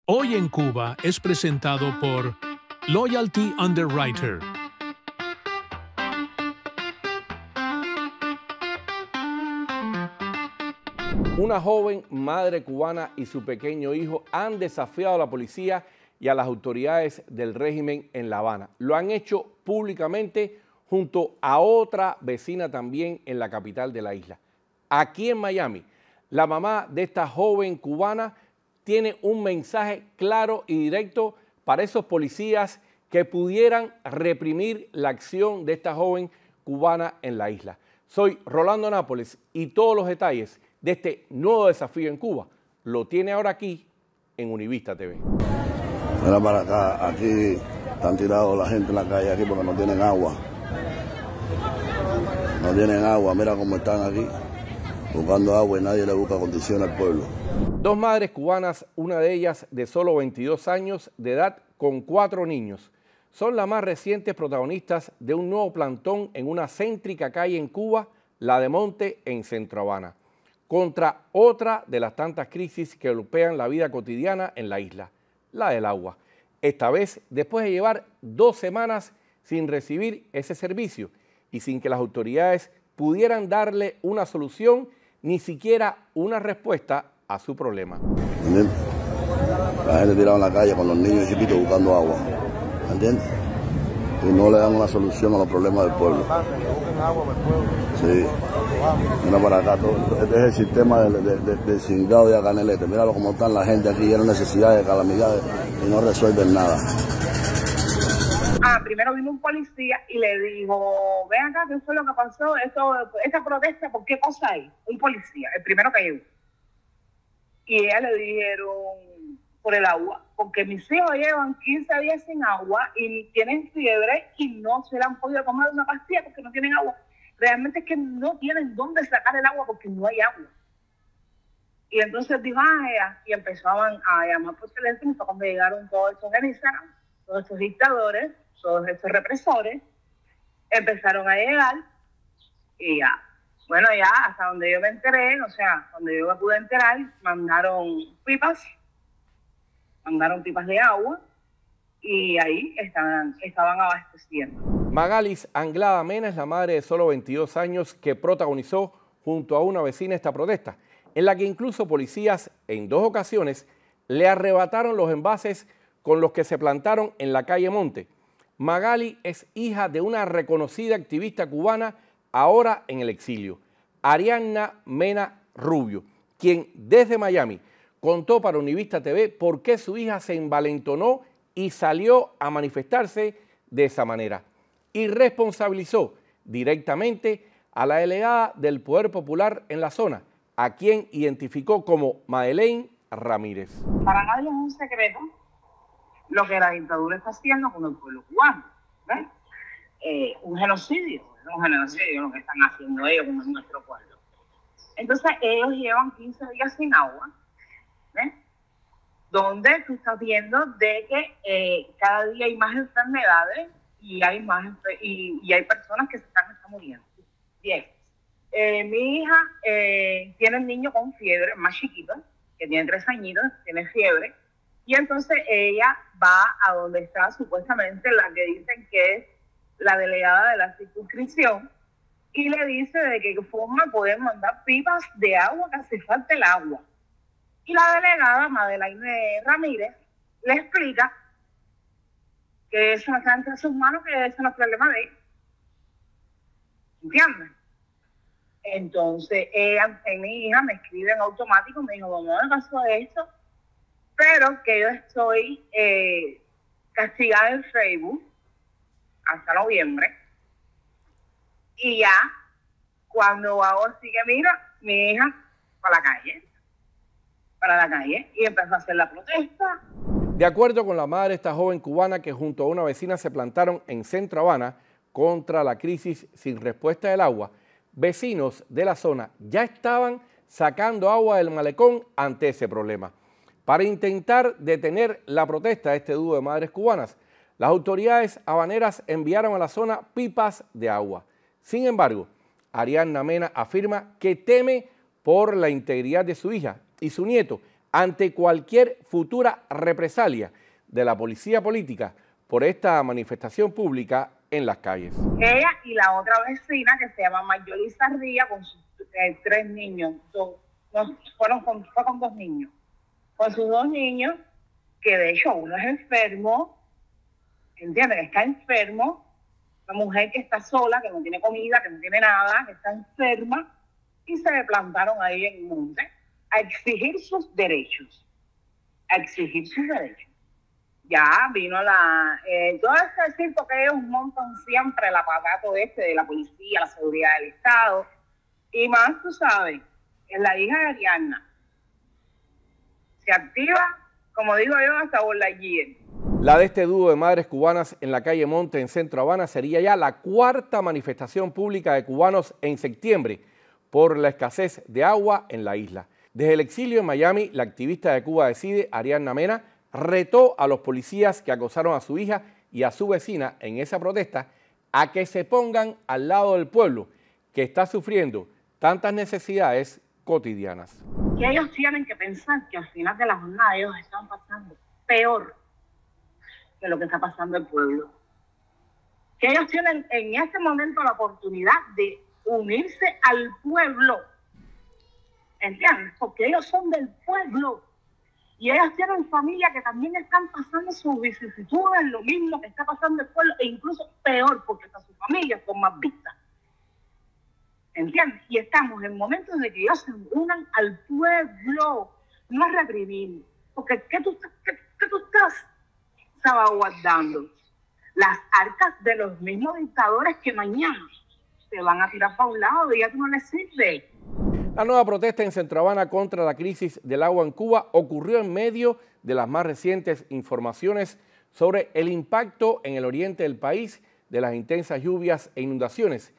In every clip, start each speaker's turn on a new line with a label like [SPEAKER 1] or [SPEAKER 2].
[SPEAKER 1] Hoy en Cuba es presentado por Loyalty Underwriter.
[SPEAKER 2] Una joven madre cubana y su pequeño hijo han desafiado a la policía y a las autoridades del régimen en La Habana. Lo han hecho públicamente junto a otra vecina también en la capital de la isla. Aquí en Miami, la mamá de esta joven cubana tiene un mensaje claro y directo para esos policías que pudieran reprimir la acción de esta joven cubana en la isla. Soy Rolando Nápoles y todos los detalles de este nuevo desafío en Cuba lo tiene ahora aquí en Univista TV.
[SPEAKER 3] Mira para acá, aquí están tirados la gente en la calle aquí porque no tienen agua. No tienen agua, mira cómo están aquí, buscando agua y nadie le busca condiciones al pueblo.
[SPEAKER 2] Dos madres cubanas, una de ellas de solo 22 años de edad con 4 niños, son las más recientes protagonistas de un nuevo plantón en una céntrica calle en Cuba, la de Monte, en Centro Habana, contra otra de las tantas crisis que golpean la vida cotidiana en la isla, la del agua. Esta vez después de llevar 2 semanas sin recibir ese servicio y sin que las autoridades pudieran darle una solución, ni siquiera una respuesta a su problema.
[SPEAKER 3] ¿Entiendes? La gente tirada en la calle con los niños chiquitos buscando agua. ¿Entiendes? Y no le dan una solución a los problemas del pueblo. Sí. Mira para acá, todo. Este es el sistema del Cingado y de Canelete. Míralo cómo están la gente aquí, llena necesidades, calamidades y no resuelven nada.
[SPEAKER 4] Primero vino un policía y le dijo, ven acá, ¿qué fue lo que pasó? Esa protesta, ¿por qué cosa hay? Un policía, el primero que llegó. Y ella le dijeron, por el agua, porque mis hijos llevan 15 días sin agua y tienen fiebre y no se le han podido tomar una pastilla porque no tienen agua. Realmente es que no tienen dónde sacar el agua porque no hay agua. Y entonces dijo, ella, y empezaban a llamar por teléfono, y cuando llegaron todos estos organizados, todos estos dictadores, todos estos represores, empezaron a llegar y ya. Bueno, ya hasta donde yo me enteré, o sea, donde yo me pude enterar, mandaron pipas de agua y ahí estaban abasteciendo.
[SPEAKER 2] Magalis Anglada Mena es la madre de solo 22 años que protagonizó junto a una vecina esta protesta, en la que incluso policías en 2 ocasiones le arrebataron los envases con los que se plantaron en la calle Monte. Magali es hija de una reconocida activista cubana ahora en el exilio, Arianna Mena Rubio, quien desde Miami contó para Univista TV por qué su hija se envalentonó y salió a manifestarse de esa manera. Y responsabilizó directamente a la delegada del Poder Popular en la zona, a quien identificó como Madeleine Ramírez.
[SPEAKER 4] Para nadie es un secreto lo que la dictadura está haciendo con el pueblo cubano, ¿ves? Un genocidio lo que están haciendo ellos con nuestro pueblo. Entonces ellos llevan 15 días sin agua, ¿ves? Donde tú estás viendo de que cada día hay más enfermedades y hay personas que se están muriendo. Bien. Mi hija tiene un niño con fiebre, más chiquito, que tiene 3 añitos, tiene fiebre, y entonces ella va a donde está supuestamente la que dicen que es la delegada de la circunscripción y le dice de qué forma pueden mandar pipas de agua, que hace falta el agua. Y la delegada, Madeleine Ramírez, le explica que eso no está entre sus manos, que eso no es problema de ella. ¿Entiendes? Entonces, mi hija me escribe en automático, me dijo, no me pasó esto, pero que yo estoy castigada en Facebook hasta noviembre. Y ya, cuando hago así que mira, mi hija para la calle, y empezó a hacer la protesta.
[SPEAKER 2] De acuerdo con la madre de esta joven cubana que junto a una vecina se plantaron en Centro Habana contra la crisis sin respuesta del agua, vecinos de la zona ya estaban sacando agua del malecón ante ese problema. Para intentar detener la protesta de este dúo de madres cubanas, las autoridades habaneras enviaron a la zona pipas de agua. Sin embargo, Arianna Mena afirma que teme por la integridad de su hija y su nieto ante cualquier futura represalia de la policía política por esta manifestación pública en las calles.
[SPEAKER 4] Ella y la otra vecina, que se llama Mayoli Sarría, con sus 3 niños, fue con 2 niños, con sus 2 niños, que de hecho uno es enfermo, ¿entiendes? Está enfermo, una mujer que está sola, que no tiene comida, que no tiene nada, que está enferma, y se plantaron ahí en el monte a exigir sus derechos, Ya vino todo ese circo que ellos montan siempre, el aparato de la policía, la seguridad del Estado, y más, tú sabes, es la hija de Ariadna. Se activa, como digo yo, hasta por la guía.
[SPEAKER 2] La de este dúo de madres cubanas en la calle Monte, en Centro Habana, sería ya la 4ª manifestación pública de cubanos en septiembre por la escasez de agua en la isla. Desde el exilio en Miami, la activista de Cuba Decide, Ariadna Mena, retó a los policías que acosaron a su hija y a su vecina en esa protesta a que se pongan al lado del pueblo que está sufriendo tantas necesidades cotidianas.
[SPEAKER 4] Y ellos tienen que pensar que al final de la jornada ellos están pasando peor que lo que está pasando el pueblo. Que ellos tienen en este momento la oportunidad de unirse al pueblo, ¿entiendes? Porque ellos son del pueblo. Y ellas tienen familia que también están pasando sus vicisitudes, lo mismo que está pasando el pueblo, e incluso peor, porque hasta sus familias son más vistas. ¿Entiendes? Y estamos en momentos de que ellos se unan al pueblo, no a reprimir. Porque ¿qué tú estás salvaguardando? Las arcas de los mismos dictadores que mañana se van a tirar para un lado y ya tú no les sirve.
[SPEAKER 2] La nueva protesta en Centro Habana contra la crisis del agua en Cuba ocurrió en medio de las más recientes informaciones sobre el impacto en el oriente del país de las intensas lluvias e inundaciones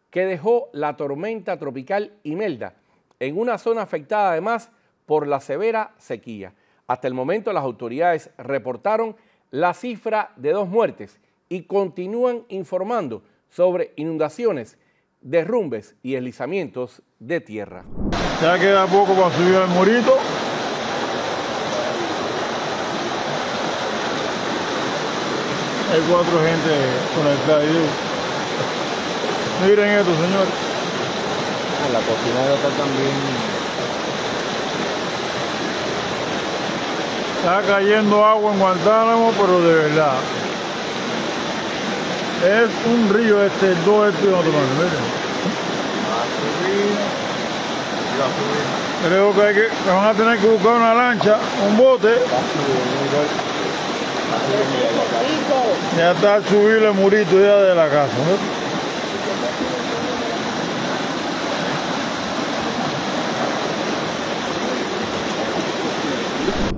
[SPEAKER 2] que dejó la tormenta tropical Imelda en una zona afectada además por la severa sequía. Hasta el momento las autoridades reportaron la cifra de 2 muertes y continúan informando sobre inundaciones, derrumbes y deslizamientos de tierra.
[SPEAKER 5] Ya queda poco para subir al murito. Hay 4 gente conectadas ahí. Miren esto, señores.
[SPEAKER 6] La cocina debe estar también.
[SPEAKER 5] Está cayendo agua en Guantánamo, pero de verdad. Es un río todo esto y otro más, miren. Creo que van a tener que buscar una lancha, un bote. Ya está al subir el murito ya de la casa, ¿no?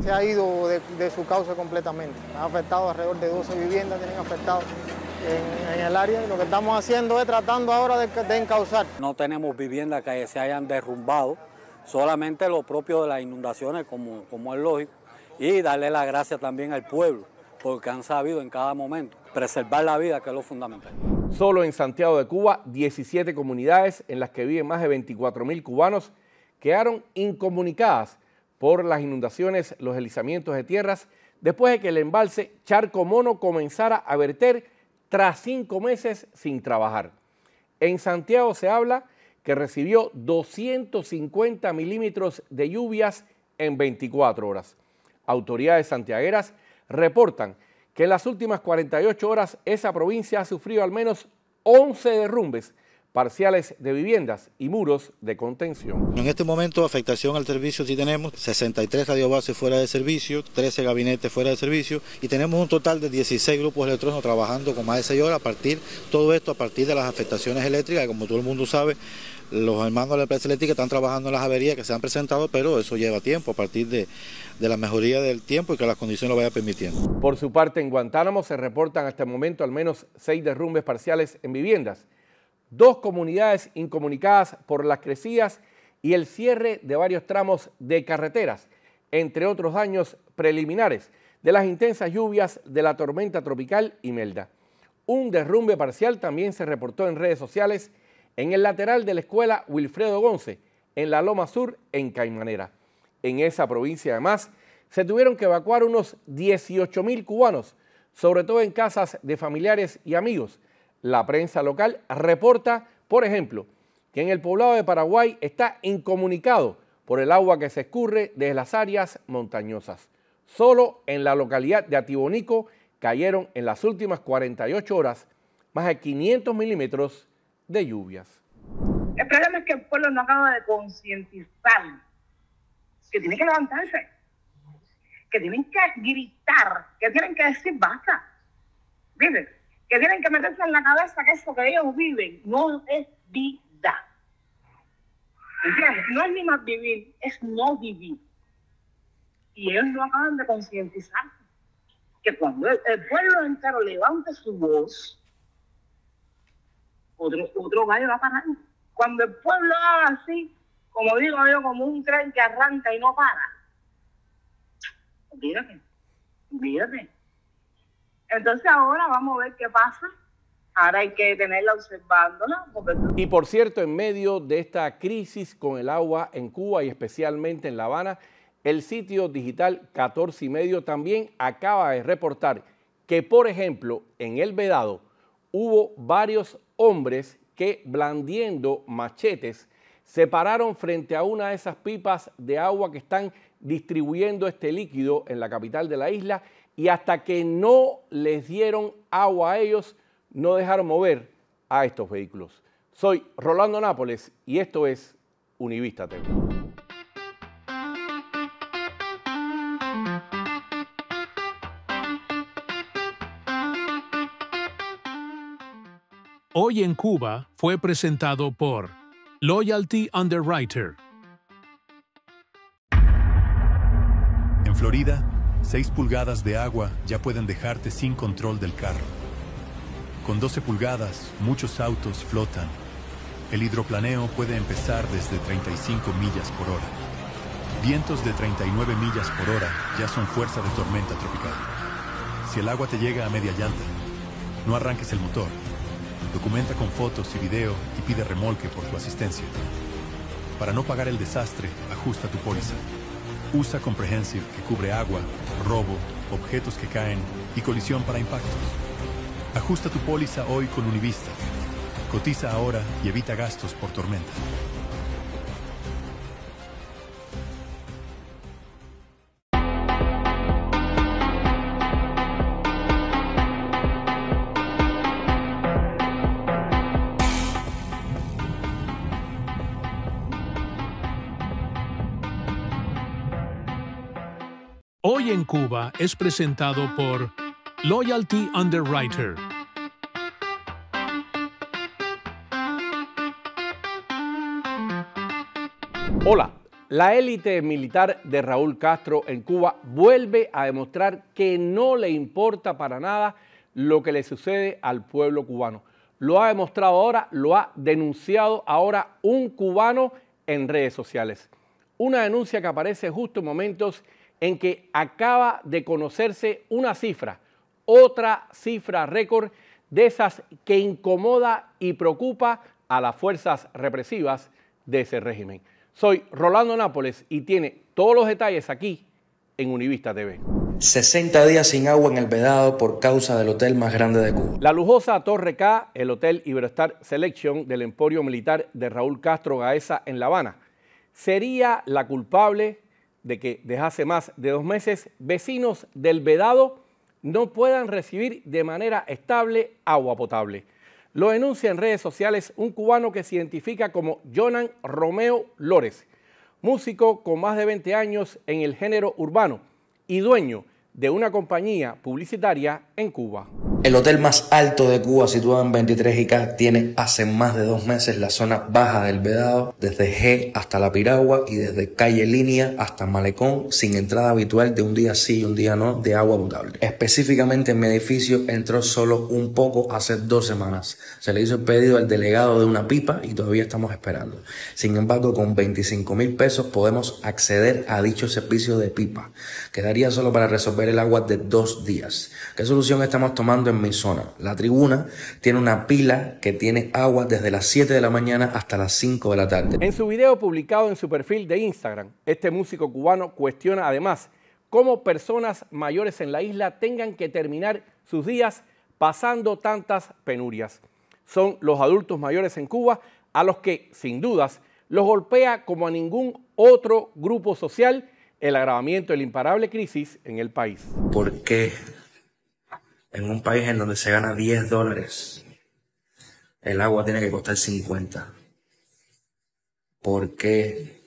[SPEAKER 6] Se ha ido de su cauce completamente. Ha afectado alrededor de 12 viviendas, tienen afectado en el área, y lo que estamos haciendo es tratando ahora de encauzar.
[SPEAKER 7] No tenemos viviendas que se hayan derrumbado, solamente lo propio de las inundaciones, como es lógico, y darle las gracias también al pueblo, porque han sabido en cada momento preservar la vida, que es lo fundamental.
[SPEAKER 2] Solo en Santiago de Cuba, 17 comunidades en las que viven más de 24.000 cubanos quedaron incomunicadas por las inundaciones, los deslizamientos de tierras, después de que el embalse Charco Mono comenzara a verter tras 5 meses sin trabajar. En Santiago se habla que recibió 250 milímetros de lluvias en 24 horas. Autoridades santiagueras reportan que en las últimas 48 horas esa provincia ha sufrido al menos 11 derrumbes parciales de viviendas y muros de contención.
[SPEAKER 8] En este momento afectación al servicio sí tenemos 63 radiobases fuera de servicio, 13 gabinetes fuera de servicio y tenemos un total de 16 grupos electrónicos trabajando con más de 6 horas todo esto a partir de las afectaciones eléctricas. Como todo el mundo sabe, los hermanos de la empresa eléctrica están trabajando en las averías que se han presentado, pero eso lleva tiempo a partir de la mejoría del tiempo y que las condiciones lo vayan permitiendo.
[SPEAKER 2] Por su parte, en Guantánamo se reportan hasta el momento al menos 6 derrumbes parciales en viviendas, 2 comunidades incomunicadas por las crecidas y el cierre de varios tramos de carreteras, entre otros daños preliminares de las intensas lluvias de la tormenta tropical Imelda. Un derrumbe parcial también se reportó en redes sociales en el lateral de la escuela Wilfredo Gonce, en la Loma Sur, en Caimanera. en esa provincia. Además, se tuvieron que evacuar unos 18.000 cubanos, sobre todo en casas de familiares y amigos. La prensa local reporta, por ejemplo, que en el poblado de Paraguay está incomunicado por el agua que se escurre desde las áreas montañosas. Solo en la localidad de Atibonico cayeron en las últimas 48 horas más de 500 milímetros de lluvias.
[SPEAKER 4] El problema es que el pueblo no acaba de concientizar que tiene que levantarse, que tienen que gritar, que tienen que decir basta, ¿viste? Que tienen que meterse en la cabeza que eso que ellos viven no es vida. ¿Entiendes? No es ni más vivir, es no vivir. Y ellos no acaban de concientizar que cuando el pueblo entero levante su voz, otro gallo va a parar. Cuando el pueblo haga así, como digo yo, como un tren que arranca y no para, olvídate. Entonces ahora vamos a ver qué pasa. Ahora hay que tenerla observándola.
[SPEAKER 2] Y por cierto, en medio de esta crisis con el agua en Cuba y especialmente en La Habana, el sitio digital 14 y medio también acaba de reportar que, por ejemplo, en El Vedado hubo varios hombres que, blandiendo machetes, se pararon frente a una de esas pipas de agua que están distribuyendo este líquido en la capital de la isla, y hasta que no les dieron agua a ellos, no dejaron mover a estos vehículos. Soy Rolando Nápoles y esto es Univista TV.
[SPEAKER 1] Hoy en Cuba fue presentado por Loyalty Underwriter.
[SPEAKER 9] En Florida, 6 pulgadas de agua ya pueden dejarte sin control del carro. Con 12 pulgadas, muchos autos flotan. El hidroplaneo puede empezar desde 35 millas por hora. Vientos de 39 millas por hora ya son fuerza de tormenta tropical. Si el agua te llega a media llanta, no arranques el motor. Documenta con fotos y video y pide remolque por tu asistencia. Para no pagar el desastre, ajusta tu póliza. Usa Comprehensive, que cubre agua, robo, objetos que caen y colisión para impactos. Ajusta tu póliza hoy con Univista. Cotiza ahora y evita gastos por tormenta.
[SPEAKER 1] Hoy en Cuba es presentado por Loyalty Underwriter.
[SPEAKER 2] Hola, la élite militar de Raúl Castro en Cuba vuelve a demostrar que no le importa para nada lo que le sucede al pueblo cubano. Lo ha demostrado ahora, lo ha denunciado ahora un cubano en redes sociales. Una denuncia que aparece justo en momentos en que acaba de conocerse una cifra, otra cifra récord de esas que incomoda y preocupa a las fuerzas represivas de ese régimen. Soy Rolando Nápoles y tiene todos los detalles aquí en Univista TV.
[SPEAKER 10] 60 días sin agua en El Vedado por causa del hotel más grande de Cuba.
[SPEAKER 2] La lujosa Torre K, el Hotel Iberostar Selection del emporio militar de Raúl Castro Gaesa en La Habana, sería la culpable de que desde hace más de 2 meses vecinos del Vedado no puedan recibir de manera estable agua potable. Lo denuncia en redes sociales un cubano que se identifica como Jonan Romeo Lores, músico con más de 20 años en el género urbano y dueño de una compañía publicitaria en Cuba.
[SPEAKER 10] El hotel más alto de Cuba, situado en 23 y K, tiene hace más de 2 meses la zona baja del Vedado, desde G hasta La Piragua y desde calle Línea hasta Malecón, sin entrada habitual de un día sí y un día no de agua potable. Específicamente en mi edificio entró solo un poco hace 2 semanas. Se le hizo el pedido al delegado de una pipa y todavía estamos esperando. Sin embargo, con 25.000 pesos podemos acceder a dicho servicio de pipa. Quedaría solo para resolver el agua de 2 días. ¿Qué solución estamos tomando en en mi zona. La Tribuna tiene una pila que tiene agua desde las 7 de la mañana hasta las 5 de la tarde.
[SPEAKER 2] En su video publicado en su perfil de Instagram, este músico cubano cuestiona además cómo personas mayores en la isla tengan que terminar sus días pasando tantas penurias. Son los adultos mayores en Cuba a los que, sin dudas, los golpea como a ningún otro grupo social el agravamiento de la imparable crisis en el país.
[SPEAKER 10] ¿Por qué en un país en donde se gana $10 el agua tiene que costar 50? ¿Por qué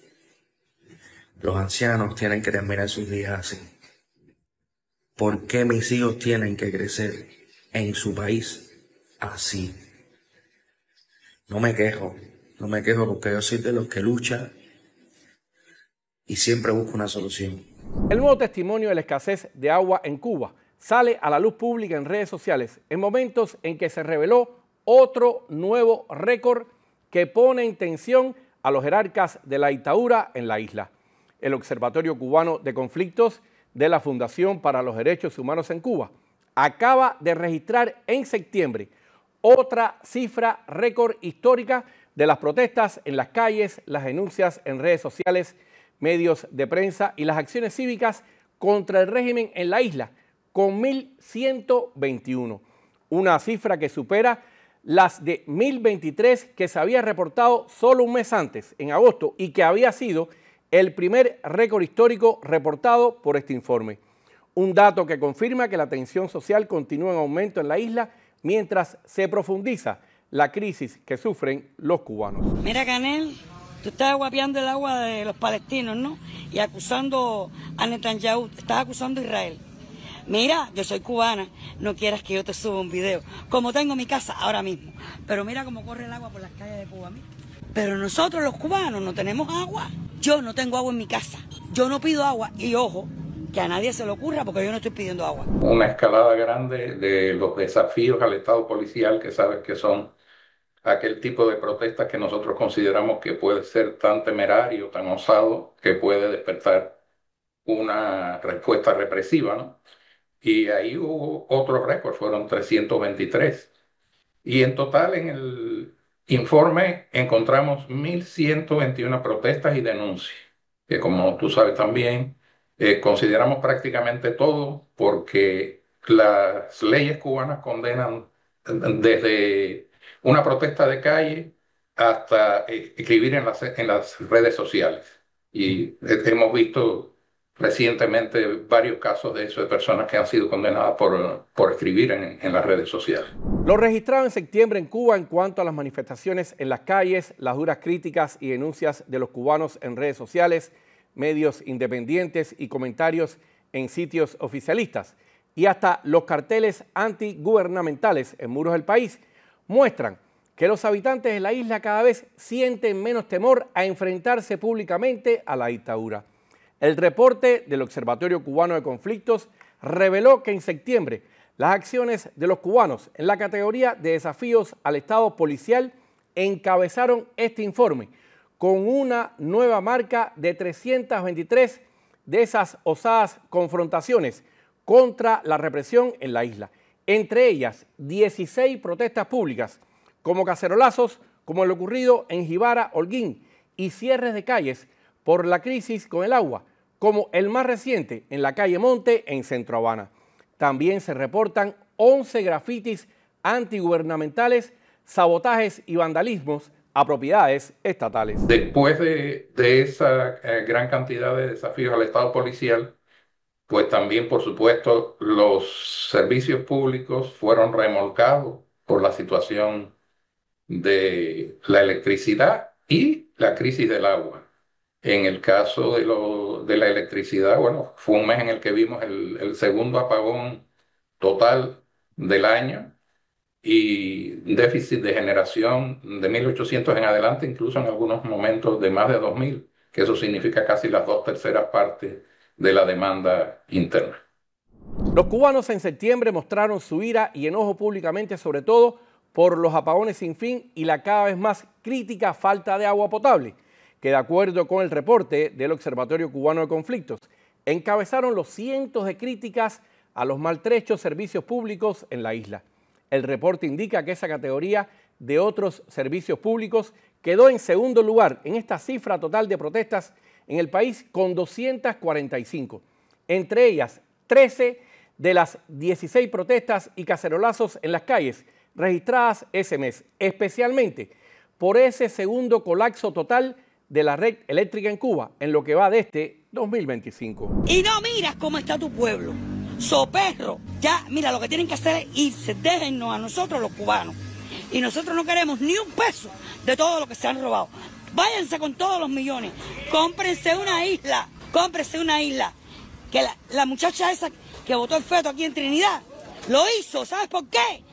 [SPEAKER 10] los ancianos tienen que terminar sus días así? ¿Por qué mis hijos tienen que crecer en su país así? No me quejo porque yo soy de los que lucha y siempre busco una solución.
[SPEAKER 2] El nuevo testimonio de la escasez de agua en Cuba sale a la luz pública en redes sociales en momentos en que se reveló otro nuevo récord que pone en tensión a los jerarcas de la dictadura en la isla. El Observatorio Cubano de Conflictos de la Fundación para los Derechos Humanos en Cuba acaba de registrar en septiembre otra cifra récord histórica de las protestas en las calles, las denuncias en redes sociales, medios de prensa y las acciones cívicas contra el régimen en la isla, con 1.121, una cifra que supera las de 1.023 que se había reportado solo un mes antes, en agosto, y que había sido el primer récord histórico reportado por este informe. Un dato que confirma que la tensión social continúa en aumento en la isla mientras se profundiza la crisis que sufren los cubanos.
[SPEAKER 11] Mira, Canel, tú estás guapeando el agua de los palestinos, ¿no? Y acusando a Netanyahu, estás acusando a Israel. Mira, yo soy cubana, no quieras que yo te suba un video, como tengo mi casa ahora mismo. Pero mira cómo corre el agua por las calles de Cuba. Mira. Pero nosotros los cubanos no tenemos agua. Yo no tengo agua en mi casa. Yo no pido agua. Y ojo, que a nadie se le ocurra porque yo no estoy pidiendo agua.
[SPEAKER 12] Una escalada grande de los desafíos al Estado policial, que sabes que son aquel tipo de protestas que nosotros consideramos que puede ser tan temerario, tan osado, que puede despertar una respuesta represiva, ¿no? Y ahí hubo otro récord, fueron 323. Y en total en el informe encontramos 1.121 protestas y denuncias, que como tú sabes también, consideramos prácticamente todo porque las leyes cubanas condenan desde una protesta de calle hasta escribir en las redes sociales. Y hemos visto recientemente varios casos de eso, de personas que han sido condenadas por escribir en las redes sociales.
[SPEAKER 2] Lo registrado en septiembre en Cuba en cuanto a las manifestaciones en las calles, las duras críticas y denuncias de los cubanos en redes sociales, medios independientes y comentarios en sitios oficialistas, y hasta los carteles antigubernamentales en muros del país, muestran que los habitantes de la isla cada vez sienten menos temor a enfrentarse públicamente a la dictadura. El reporte del Observatorio Cubano de Conflictos reveló que en septiembre las acciones de los cubanos en la categoría de desafíos al Estado policial encabezaron este informe con una nueva marca de 323 de esas osadas confrontaciones contra la represión en la isla. Entre ellas, 16 protestas públicas, como cacerolazos, como lo ocurrido en Jibara, Holguín, y cierres de calles por la crisis con el agua, como el más reciente en la calle Monte, en Centro Habana. También se reportan 11 grafitis antigubernamentales, sabotajes y vandalismos a propiedades estatales.
[SPEAKER 12] Después de esa gran cantidad de desafíos al Estado policial, pues también, por supuesto, los servicios públicos fueron remolcados por la situación de la electricidad y la crisis del agua. En el caso de la electricidad, bueno, fue un mes en el que vimos el segundo apagón total del año y déficit de generación de 1.800 en adelante, incluso en algunos momentos de más de 2.000, que eso significa casi las 2/3 partes de la demanda interna.
[SPEAKER 2] Los cubanos en septiembre mostraron su ira y enojo públicamente, sobre todo por los apagones sin fin y la cada vez más crítica falta de agua potable, que de acuerdo con el reporte del Observatorio Cubano de Conflictos, encabezaron los cientos de críticas a los maltrechos servicios públicos en la isla. El reporte indica que esa categoría de otros servicios públicos quedó en segundo lugar en esta cifra total de protestas en el país con 245. Entre ellas, 13 de las 16 protestas y cacerolazos en las calles registradas ese mes, especialmente por ese segundo colapso total de la red eléctrica en Cuba en lo que va de este 2025.
[SPEAKER 11] Y no miras cómo está tu pueblo. Soperro. Ya, mira, lo que tienen que hacer es irse. Déjennos a nosotros los cubanos. Y nosotros no queremos ni un peso de todo lo que se han robado. Váyanse con todos los millones. Cómprense una isla. Cómprense una isla. Que la muchacha esa que votó el feto aquí en Trinidad lo hizo. ¿Sabes por qué?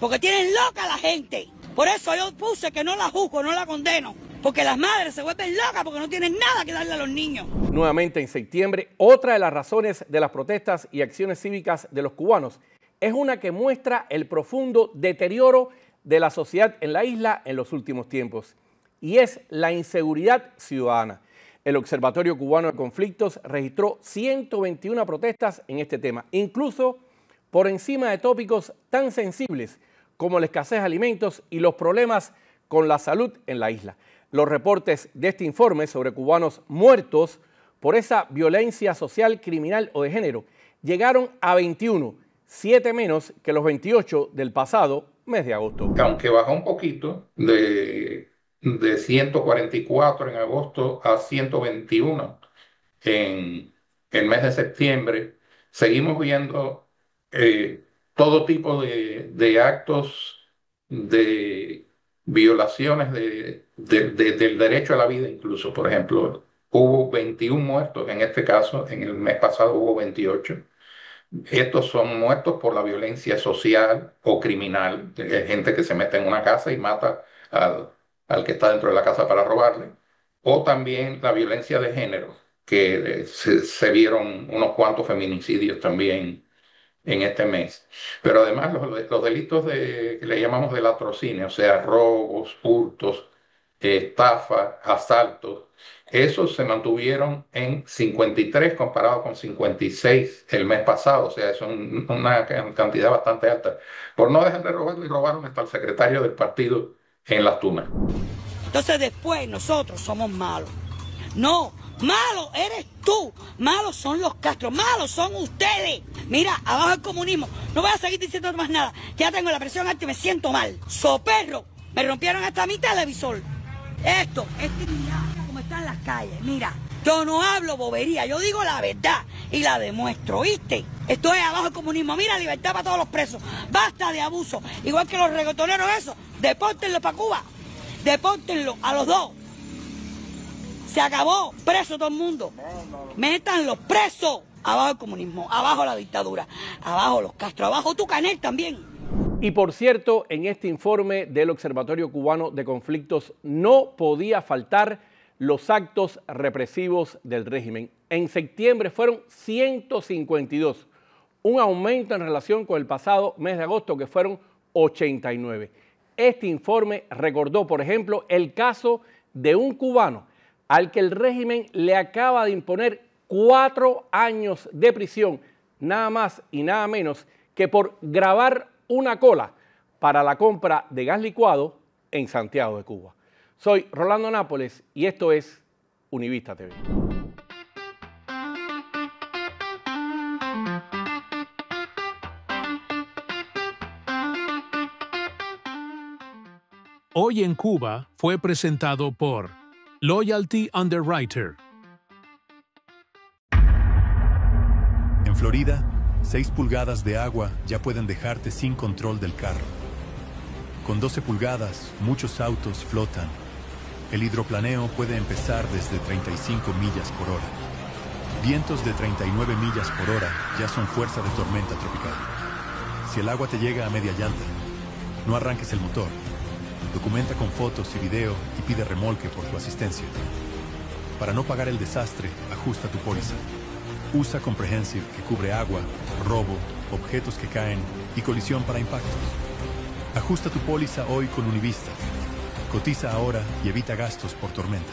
[SPEAKER 11] Porque tienen loca a la gente. Por eso yo puse que no la juzgo, no la condeno. Porque las madres se vuelven locas porque no tienen nada que darle a los niños.
[SPEAKER 2] Nuevamente en septiembre, otra de las razones de las protestas y acciones cívicas de los cubanos es una que muestra el profundo deterioro de la sociedad en la isla en los últimos tiempos, y es la inseguridad ciudadana. El Observatorio Cubano de Conflictos registró 121 protestas en este tema, incluso por encima de tópicos tan sensibles como la escasez de alimentos y los problemas con la salud en la isla. Los reportes de este informe sobre cubanos muertos por esa violencia social, criminal o de género llegaron a 21, 7 menos que los 28 del pasado mes de agosto.
[SPEAKER 12] Aunque bajó un poquito de 144 en agosto a 121 en el mes de septiembre, seguimos viendo todo tipo de actos de violaciones del derecho a la vida incluso. Por ejemplo, hubo 21 muertos en este caso, en el mes pasado hubo 28. Estos son muertos por la violencia social o criminal, gente que se mete en una casa y mata al que está dentro de la casa para robarle, o también la violencia de género, que se vieron unos cuantos feminicidios también en este mes. Pero además los delitos que le llamamos de latrocinio, o sea, robos, hurtos, estafas, asaltos, esos se mantuvieron en 53 comparado con 56 el mes pasado, o sea, es una cantidad bastante alta. Por no dejar de robar, le robaron hasta el secretario del partido en Las Tunas.
[SPEAKER 11] Entonces después nosotros somos malos. No, malo eres tú, malos son los Castro, malos son ustedes. Mira, abajo el comunismo. No voy a seguir diciendo más nada. Ya tengo la presión alta y me siento mal. Soperro, me rompieron hasta mi televisor. Esto es como está en las calles. Mira, yo no hablo bobería, yo digo la verdad y la demuestro, ¿viste? Esto es abajo el comunismo. Mira, libertad para todos los presos. Basta de abuso. Igual que los reggaetoneros esos, depórtenlos para Cuba. Depórtenlos a los dos. Se acabó, preso todo el mundo. Métanlos presos. Abajo el comunismo, abajo la dictadura, abajo los Castro, abajo tu Canel también.
[SPEAKER 2] Y por cierto, en este informe del Observatorio Cubano de Conflictos no podía faltar los actos represivos del régimen. En septiembre fueron 152, un aumento en relación con el pasado mes de agosto que fueron 89. Este informe recordó, por ejemplo, el caso de un cubano al que el régimen le acaba de imponer 4 años de prisión, nada más y nada menos que por grabar una cola para la compra de gas licuado en Santiago de Cuba. Soy Rolando Nápoles y esto es Univista TV.
[SPEAKER 1] Hoy en Cuba fue presentado por Loyalty Underwriter.
[SPEAKER 9] En Florida, 6 pulgadas de agua ya pueden dejarte sin control del carro. Con 12 pulgadas, muchos autos flotan. El hidroplaneo puede empezar desde 35 millas por hora. Vientos de 39 millas por hora ya son fuerza de tormenta tropical. Si el agua te llega a media llanta, no arranques el motor. Documenta con fotos y video y pide remolque por tu asistencia. Para no pagar el desastre, ajusta tu póliza. Usa Comprehensive, que cubre agua, robo, objetos que caen y colisión para impactos. Ajusta tu póliza hoy con Univista. Cotiza ahora y evita gastos por tormenta.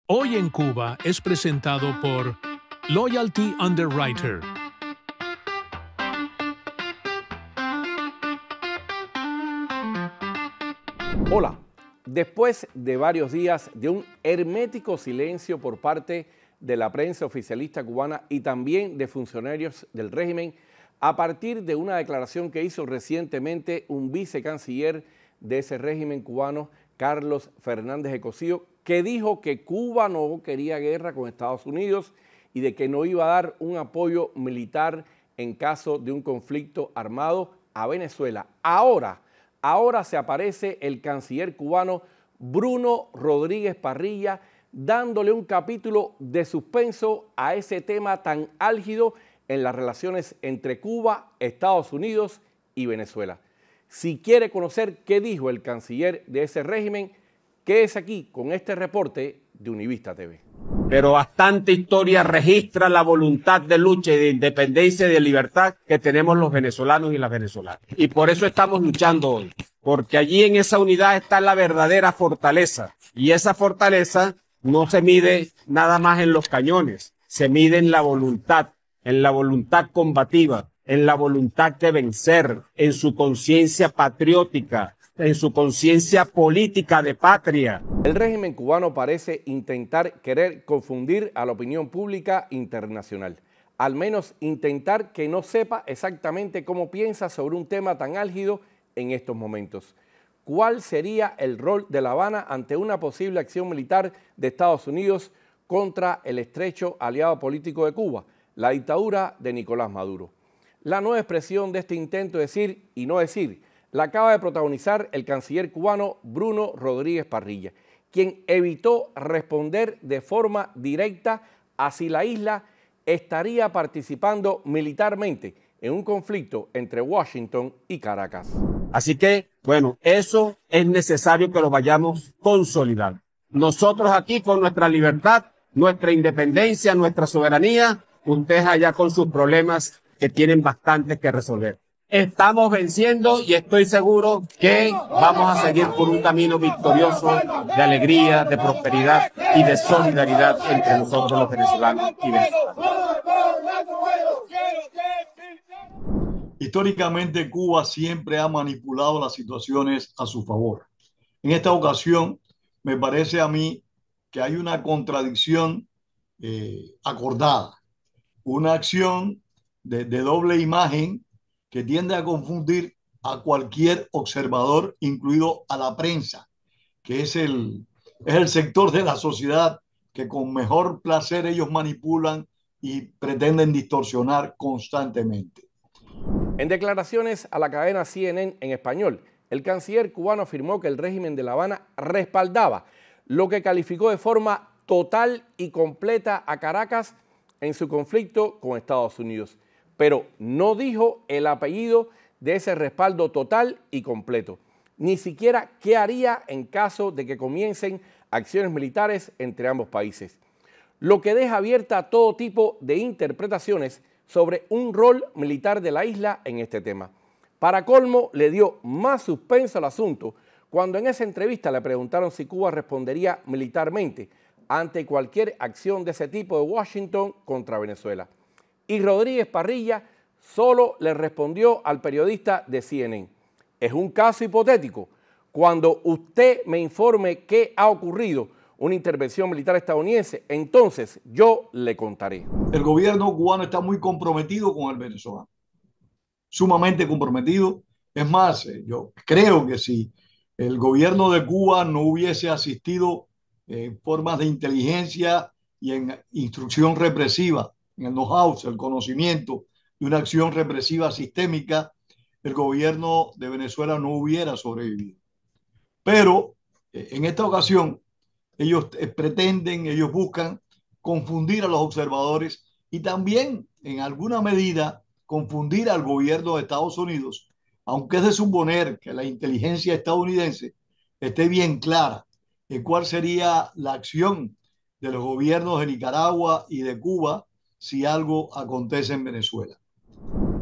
[SPEAKER 1] Hoy en Cuba es presentado por Loyalty Underwriter.
[SPEAKER 2] Hola, después de varios días de un hermético silencio por parte de la prensa oficialista cubana y también de funcionarios del régimen, a partir de una declaración que hizo recientemente un vicecanciller de ese régimen cubano, Carlos Fernández de Cosío, que dijo que Cuba no quería guerra con Estados Unidos y de que no iba a dar un apoyo militar en caso de un conflicto armado a Venezuela. Ahora se aparece el canciller cubano Bruno Rodríguez Parrilla dándole un capítulo de suspenso a ese tema tan álgido en las relaciones entre Cuba, Estados Unidos y Venezuela. Si quiere conocer qué dijo el canciller de ese régimen, quédese aquí con este reporte de Univista TV.
[SPEAKER 13] Pero bastante historia registra la voluntad de lucha y de independencia y de libertad que tenemos los venezolanos y las venezolanas. Y por eso estamos luchando hoy, porque allí en esa unidad está la verdadera fortaleza. Y esa fortaleza no se mide nada más en los cañones, se mide en la voluntad combativa, en la voluntad de vencer, en su conciencia patriótica, en su conciencia política de patria.
[SPEAKER 2] El régimen cubano parece querer confundir a la opinión pública internacional. Al menos intentar que no sepa exactamente cómo piensa sobre un tema tan álgido en estos momentos. ¿Cuál sería el rol de La Habana ante una posible acción militar de Estados Unidos contra el estrecho aliado político de Cuba, la dictadura de Nicolás Maduro? La nueva expresión de este intento de decir y no decir la acaba de protagonizar el canciller cubano Bruno Rodríguez Parrilla, quien evitó responder de forma directa a si la isla estaría participando militarmente en un conflicto entre Washington y Caracas.
[SPEAKER 13] Así que, bueno, eso es necesario que lo vayamos consolidando. Nosotros aquí con nuestra libertad, nuestra independencia, nuestra soberanía, ustedes allá con sus problemas que tienen bastante que resolver. Estamos venciendo y estoy seguro que vamos a seguir por un camino victorioso de alegría, de prosperidad y de solidaridad entre nosotros los venezolanos y venezolanos.
[SPEAKER 5] Históricamente Cuba siempre ha manipulado las situaciones a su favor. En esta ocasión me parece a mí que hay una contradicción acordada, una acción de doble imagen que tiende a confundir a cualquier observador, incluido a la prensa, que es el sector de la sociedad que con mejor placer ellos manipulan y pretenden distorsionar constantemente.
[SPEAKER 2] En declaraciones a la cadena CNN en español, el canciller cubano afirmó que el régimen de La Habana respaldaba lo que calificó de forma total y completa a Caracas en su conflicto con Estados Unidos, pero no dijo el apellido de ese respaldo total y completo, ni siquiera qué haría en caso de que comiencen acciones militares entre ambos países, lo que deja abierta todo tipo de interpretaciones sobre un rol militar de la isla en este tema. Para colmo, le dio más suspenso al asunto cuando en esa entrevista le preguntaron si Cuba respondería militarmente ante cualquier acción de ese tipo de Washington contra Venezuela. Y Rodríguez Parrilla solo le respondió al periodista de CNN: es un caso hipotético. Cuando usted me informe qué ha ocurrido una intervención militar estadounidense, entonces yo le contaré.
[SPEAKER 5] El gobierno cubano está muy comprometido con el venezolano, sumamente comprometido. Es más, yo creo que si el gobierno de Cuba no hubiese asistido en formas de inteligencia y en instrucción represiva, en el know-how, el conocimiento de una acción represiva sistémica, el gobierno de Venezuela no hubiera sobrevivido. Pero en esta ocasión ellos ellos buscan confundir a los observadores y también en alguna medida confundir al gobierno de Estados Unidos, aunque es de suponer que la inteligencia estadounidense esté bien clara en cuál sería la acción de los gobiernos de Nicaragua y de Cuba si algo acontece en Venezuela.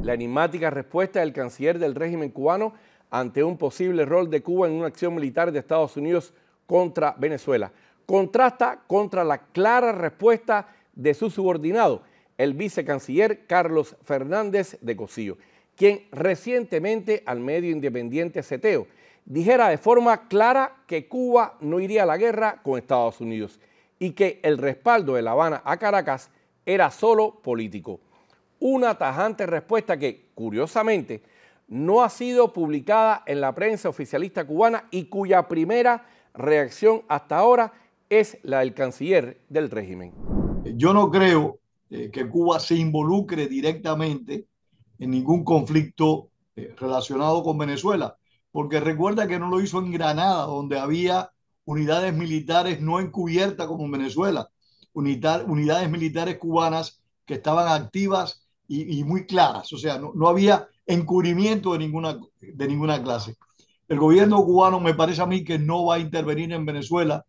[SPEAKER 2] La enigmática respuesta del canciller del régimen cubano ante un posible rol de Cuba en una acción militar de Estados Unidos contra Venezuela. contrasta contra la clara respuesta de su subordinado, el vicecanciller Carlos Fernández de Cosío, quien recientemente al medio independiente Seteo dijera de forma clara que Cuba no iría a la guerra con Estados Unidos y que el respaldo de La Habana a Caracas era solo político. Una tajante respuesta que, curiosamente, no ha sido publicada en la prensa oficialista cubana y cuya primera reacción hasta ahora es la del canciller del régimen.
[SPEAKER 5] Yo no creo que Cuba se involucre directamente en ningún conflicto relacionado con Venezuela, porque recuerda que no lo hizo en Granada, donde había unidades militares no encubiertas como en Venezuela, unidades militares cubanas que estaban activas y muy claras, o sea, no había encubrimiento de ninguna clase. El gobierno cubano me parece a mí que no va a intervenir en Venezuela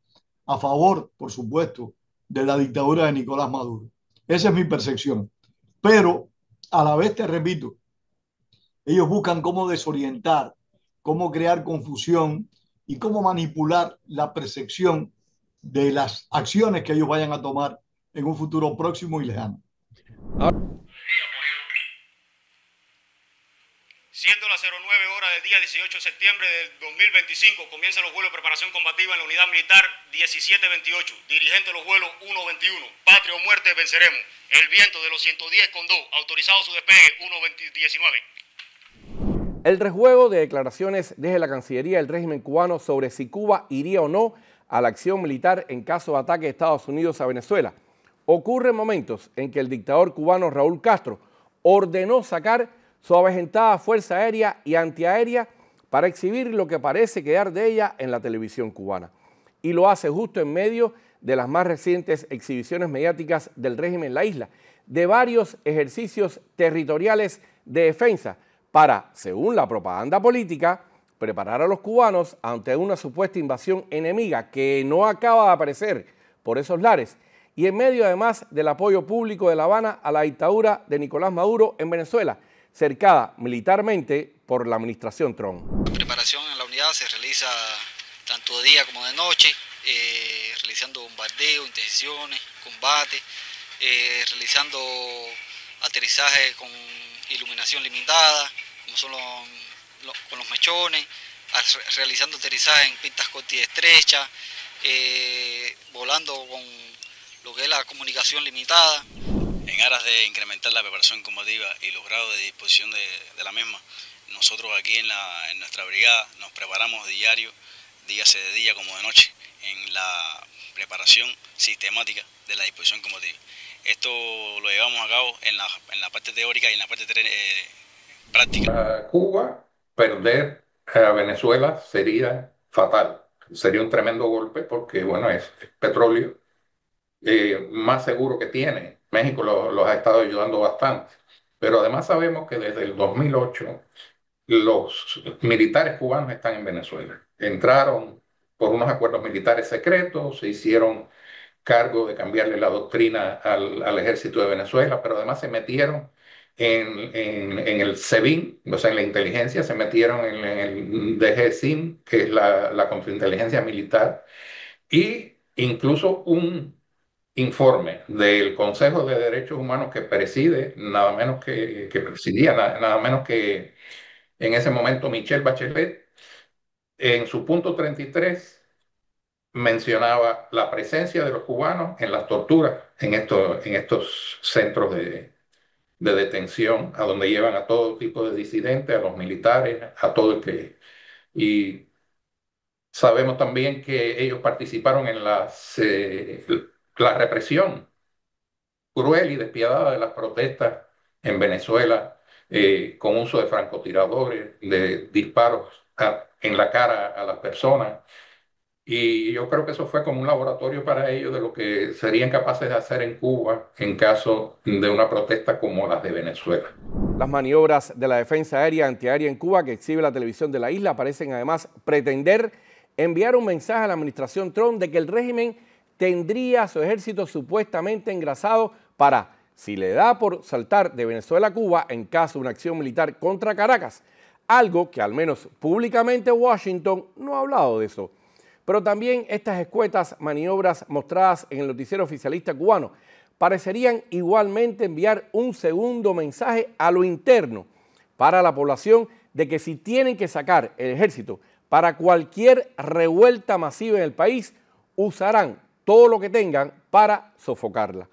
[SPEAKER 5] a favor, por supuesto, de la dictadura de Nicolás Maduro. Esa es mi percepción. Pero a la vez, te repito, ellos buscan cómo desorientar, cómo crear confusión y cómo manipular la percepción de las acciones que ellos vayan a tomar en un futuro próximo y lejano.
[SPEAKER 14] Siendo las 09 horas del día 18 de septiembre del 2025, comienzan los vuelos de preparación combativa en la unidad militar 1728, dirigente de los vuelos 121, patria o muerte venceremos, el viento de los 110 con 2, autorizado su despegue 119.
[SPEAKER 2] El rejuego de declaraciones desde la Cancillería del régimen cubano sobre si Cuba iría o no a la acción militar en caso de ataque de Estados Unidos a Venezuela ocurre en momentos en que el dictador cubano Raúl Castro ordenó sacar su avejentada fuerza aérea y antiaérea para exhibir lo que parece quedar de ella en la televisión cubana. Y lo hace justo en medio de las más recientes exhibiciones mediáticas del régimen en la isla, de varios ejercicios territoriales de defensa para, según la propaganda política, preparar a los cubanos ante una supuesta invasión enemiga que no acaba de aparecer por esos lares, y en medio además del apoyo público de La Habana a la dictadura de Nicolás Maduro en Venezuela, cercada militarmente por la administración Trump.
[SPEAKER 15] La preparación en la unidad se realiza tanto de día como de noche, realizando bombardeos, intercepciones, combates, realizando aterrizaje con iluminación limitada, como son con los mechones, realizando aterrizaje en pistas cortas y estrechas, volando con lo que es la comunicación limitada.
[SPEAKER 16] En aras de incrementar la preparación combativa y los grados de disposición de la misma, nosotros aquí en nuestra brigada nos preparamos diario, dígase de día como de noche, en la preparación sistemática de la disposición combativa. Esto lo llevamos a cabo en la parte teórica y en la parte práctica.
[SPEAKER 12] Para Cuba, perder a Venezuela sería fatal, sería un tremendo golpe porque, bueno, es petróleo más seguro que tiene. México los ha estado ayudando bastante, pero además sabemos que desde el 2008 los militares cubanos están en Venezuela. Entraron por unos acuerdos militares secretos, se hicieron cargo de cambiarle la doctrina al ejército de Venezuela, pero además se metieron en el SEBIN, o sea, en la inteligencia, se metieron en el DGSIM, que es la contrainteligencia militar, y incluso un informe del Consejo de Derechos Humanos que preside, nada menos que en ese momento Michelle Bachelet, en su punto 33 mencionaba la presencia de los cubanos en las torturas en estos centros de detención, a donde llevan a todo tipo de disidentes, a los militares, a todo el que... Y sabemos también que ellos participaron en la represión cruel y despiadada de las protestas en Venezuela, con uso de francotiradores, de disparos en la cara a las personas. Y yo creo que eso fue como un laboratorio para ellos de lo que serían capaces de hacer en Cuba en caso de una protesta como las de Venezuela.
[SPEAKER 2] Las maniobras de la defensa aérea antiaérea en Cuba que exhibe la televisión de la isla parecen además pretender enviar un mensaje a la administración Trump de que el régimen tendría a su ejército supuestamente engrasado para, si le da por saltar de Venezuela a Cuba en caso de una acción militar contra Caracas, algo que al menos públicamente Washington no ha hablado de eso. Pero también estas escuetas maniobras mostradas en el noticiero oficialista cubano parecerían igualmente enviar un segundo mensaje a lo interno para la población de que si tienen que sacar el ejército para cualquier revuelta masiva en el país, usarán todo lo que tengan para sofocarla.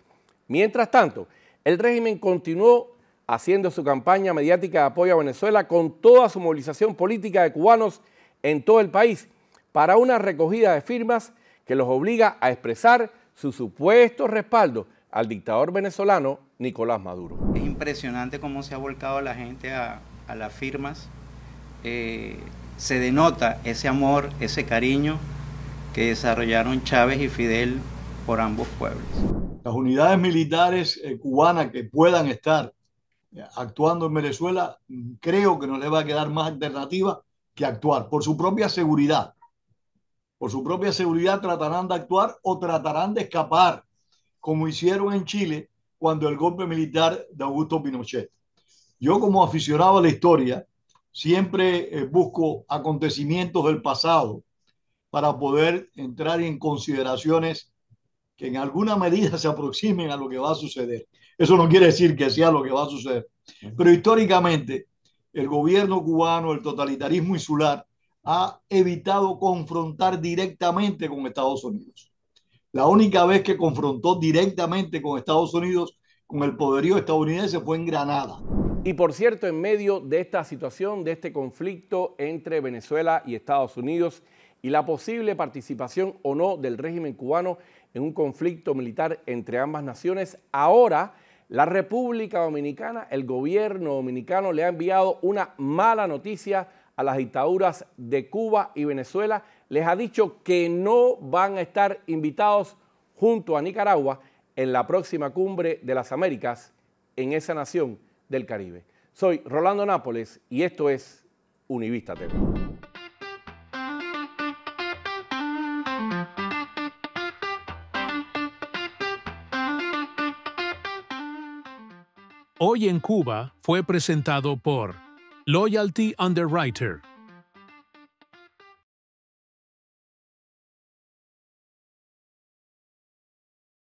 [SPEAKER 2] Mientras tanto, el régimen continuó haciendo su campaña mediática de apoyo a Venezuela con toda su movilización política de cubanos en todo el país para una recogida de firmas que los obliga a expresar su supuesto respaldo al dictador venezolano Nicolás Maduro.
[SPEAKER 17] Es impresionante cómo se ha volcado la gente a las firmas. Se denota ese amor, ese cariño que desarrollaron Chávez y Fidel por ambos pueblos.
[SPEAKER 5] Las unidades militares cubanas que puedan estar actuando en Venezuela, creo que no les va a quedar más alternativa que actuar por su propia seguridad. Por su propia seguridad tratarán de actuar o tratarán de escapar, como hicieron en Chile cuando el golpe militar de Augusto Pinochet. Yo, como aficionado a la historia, siempre busco acontecimientos del pasado para poder entrar en consideraciones que en alguna medida se aproximen a lo que va a suceder. Eso no quiere decir que sea lo que va a suceder, pero históricamente el gobierno cubano, el totalitarismo insular, ha evitado confrontar directamente con Estados Unidos. La única vez que confrontó directamente con Estados Unidos, con el poderío estadounidense, fue en Granada.
[SPEAKER 2] Y por cierto, en medio de esta situación, de este conflicto entre Venezuela y Estados Unidos y la posible participación o no del régimen cubano en un conflicto militar entre ambas naciones, ahora la República Dominicana, el gobierno dominicano le ha enviado una mala noticia a las dictaduras de Cuba y Venezuela. Les ha dicho que no van a estar invitados junto a Nicaragua en la próxima cumbre de las Américas en esa nación del Caribe. Soy Rolando Nápoles y esto es Univista TV.
[SPEAKER 1] Hoy en Cuba fue presentado por Loyalty Underwriter.